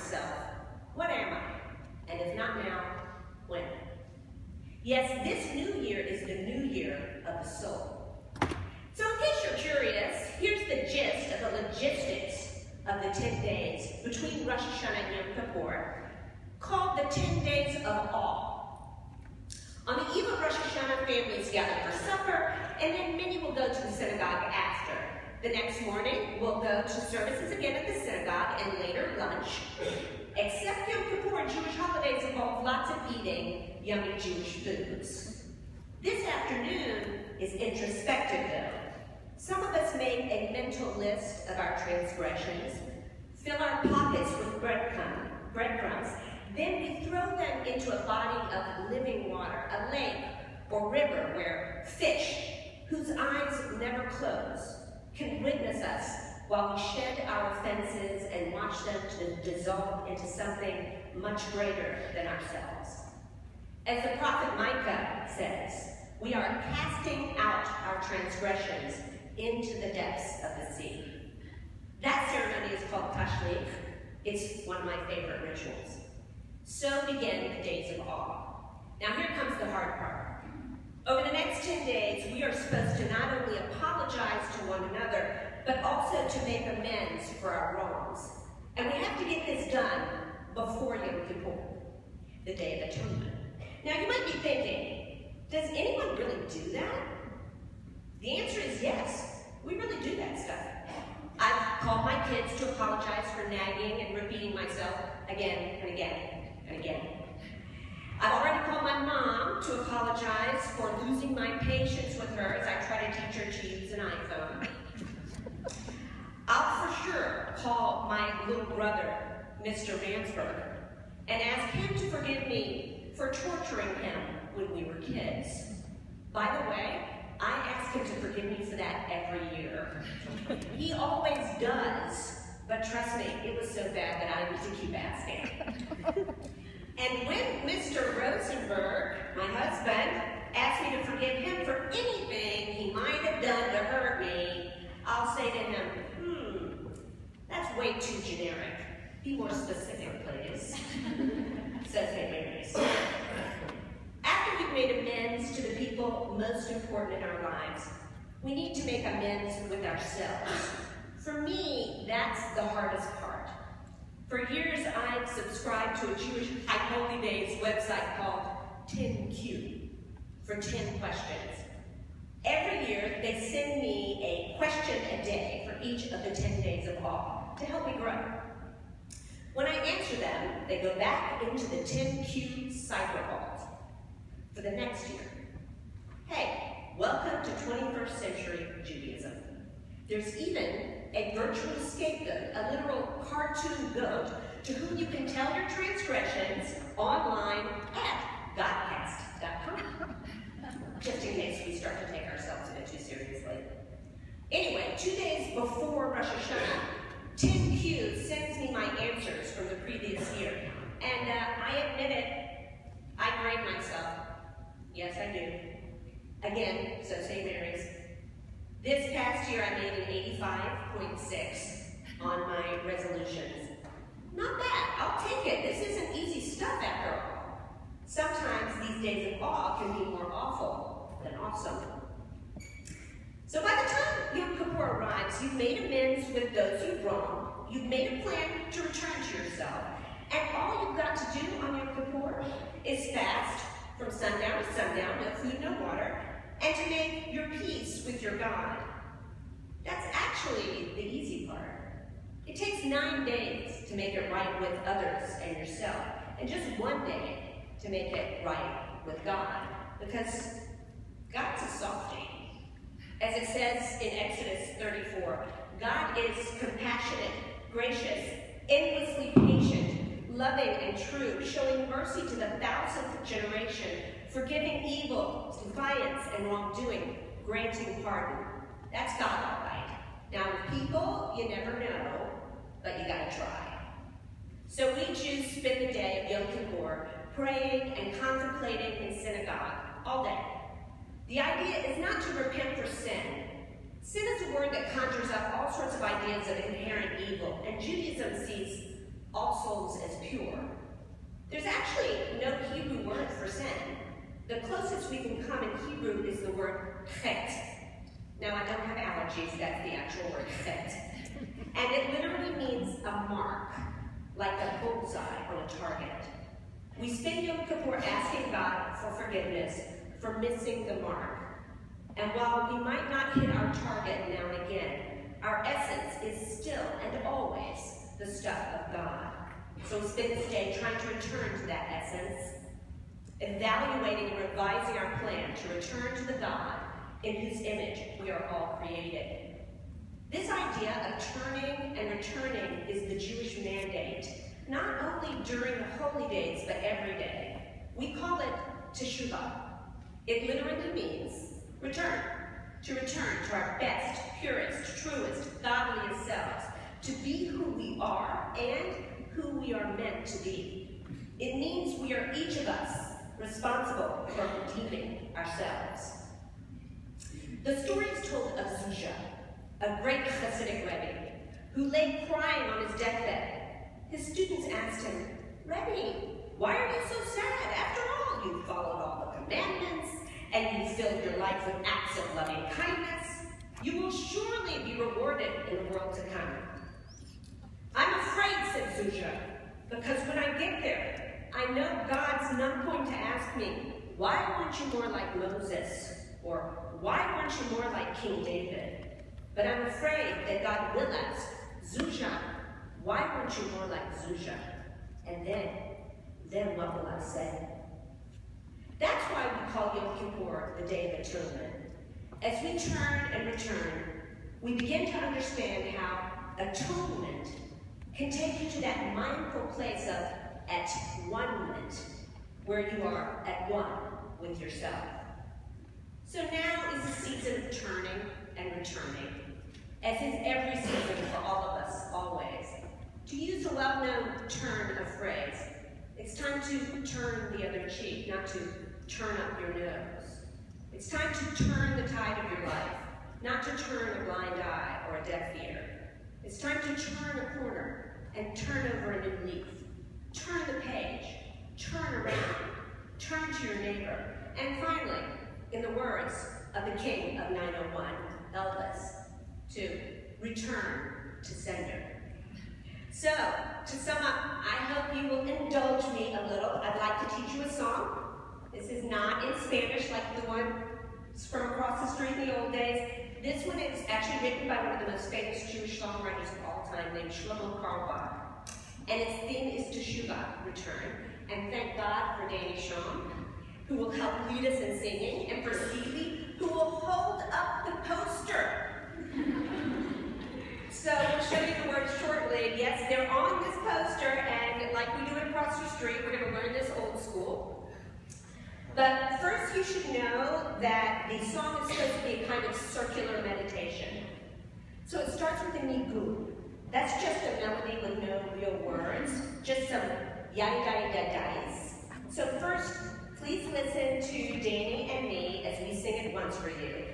myself, what am I? And if not now, when? Yes, this new year is the new year of the soul. So in case you're curious, here's the gist of the logistics of the 10 days between Rosh Hashanah and Yom Kippur, called the 10 days of awe. On the eve of Rosh Hashanah, families gather for supper, and then many will go to the synagogue after. The next morning, we'll go to services again at the synagogue, and later lunch. Except Yom Kippur and Jewish holidays involve lots of eating yummy Jewish foods. This afternoon is introspective, though. Some of us make a mental list of our transgressions, fill our pockets with breadcrumbs, then we throw them into a body of living water, a lake or river where fish, whose eyes never close, can witness us while we shed our offenses and watch them to dissolve into something much greater than ourselves. As the prophet Micah says, we are casting out our transgressions into the depths of the sea. That ceremony is called Tashlich. It's one of my favorite rituals. So begin the days of awe. Now here comes the hard part. Over the next 10 days, we are supposed to not only apologize to one another, but also to make amends for our wrongs. And we have to get this done before Yom Kippur, the Day of Atonement. Now you might be thinking, does anyone really do that? The answer is yes, we really do that stuff. I've called my kids to apologize for nagging and repeating myself again and again and again. I've already called my mom to apologize for losing my patience with her as I try to teach her to use an iPhone. I'll for sure call my little brother, Mr. Mansberg, and ask him to forgive me for torturing him when we were kids. By the way, I ask him to forgive me for that every year. He always does, but trust me, it was so bad that I need to keep asking. And when Mr. Rosenberg, my husband, asks me to forgive him for anything he might have done to hurt me, I'll say to him, that's way too generic. Be more specific, please. Says St. Mary's. After we've made amends to the people most important in our lives, we need to make amends with ourselves. For me, that's the hardest part. For years, I've subscribed to a Jewish High Holy Days website called 10Q, for 10 questions. Every year, they send me a question a day for each of the 10 days of awe to help me grow. When I answer them, they go back into the 10Q cyber vault for the next year. Hey, welcome to 21st century Judaism. There's even a virtual scapegoat, a literal cartoon goat, to whom you can tell your transgressions online at godcast.com. Just in case we start to take ourselves a bit too seriously. Anyway, 2 days before Rosh Hashanah, 10Q sends me my answers from the previous year. And I admit it, I grade myself. Yes, I do. Again, so St. Mary's. This past year, I made an 85.6 on my resolutions. Not bad, I'll take it. This isn't easy stuff after all. Sometimes these days of awe can be more awful than awesome. So by the time Yom Kippur arrives, you've made amends with those you've wronged, you've made a plan to return to yourself, and all you've got to do on Yom Kippur is fast from sundown to sundown, no food, no water, and to make your peace with your God. That's actually the easy part. It takes 9 days to make it right with others and yourself, and just 1 day to make it right with God, because God's a softie. As it says in Exodus 34, God is compassionate, gracious, endlessly patient, loving and true, showing mercy to the 1000th generation, forgiving evil, defiance, and wrongdoing, granting pardon. That's God, all right. Now, with people, you never know, but you gotta try. So we Jews spend the day of Yom Kippur praying and contemplating in synagogue all day. The idea is not to repent for sin. Sin is a word that conjures up all sorts of ideas of inherent evil, and Judaism sees all souls There's actually no Hebrew word for sin. The closest we can come in Hebrew is the word chet. Now, I don't have allergies, that's the actual word, chet. And it literally means a mark, like a bullseye on a target. We spend Yom Kippur asking God for forgiveness for missing the mark. And while we might not hit our target now and again, our essence is still and always the stuff of God. So we spend this day trying to return to that essence, evaluating and revising our plan to return to the God in whose image we are all created. This idea of turning and returning is the Jewish mandate, not only during the holy days, but every day. We call it Teshuva. It literally means return, to return to our best, purest, truest, godliest selves, to be who we are and who we are meant to be. It means we are each of us responsible for redeeming ourselves. The story is told of Zusha, a great Hasidic Rebbe, who lay crying on his deathbed. His students asked him, "Rebbe, why are you so sad? After all, you followed all the commandments, and you filled your life with acts of loving kindness. You will surely be rewarded in the world to come." "I'm afraid," said Zusha, "because when I get there, I know God's not going to ask me, 'Why weren't you more like Moses?' or 'Why weren't you more like King David?' But I'm afraid that God will ask, 'Zusha, why weren't you more like Zusha?' And then what will I say?" That's why we call Yom Kippur the Day of Atonement. As we turn and return, we begin to understand how atonement can take you to that mindful place of at-one-ment, where you are at one with yourself. So now is the season of turning and returning, as is every season for all of us, always. To use a well-known turn of phrase, it's time to turn the other cheek, not to turn up your nose. It's time to turn the tide of your life, not to turn a blind eye or a deaf ear. It's time to turn a corner and turn over a new leaf. Turn the page, turn around, turn to your neighbor, and finally, in the words of the king of 901, Elvis, to return to sender. So, to sum up, I hope you will indulge me a little. I'd like to teach you a song. This is not in Spanish like the one from across the street in the old days. This one is actually written by one of the most famous Jewish songwriters of all time, named Shlomo Carlebach. And its theme is Teshuva, return. And thank God for Danny Shawn, who will help lead us in singing, and for Seeley, who will hold up the poster. So we'll show you the words shortly. Yes, they're on this poster, and like we do it across the street, we're going to learn this old school. But first you should know that the song is supposed to be a kind of circular meditation. So it starts with a nigun. That's just a melody with no real words, just some yai-dai-da-dais. So first, please listen to Danny and me as we sing it once for you.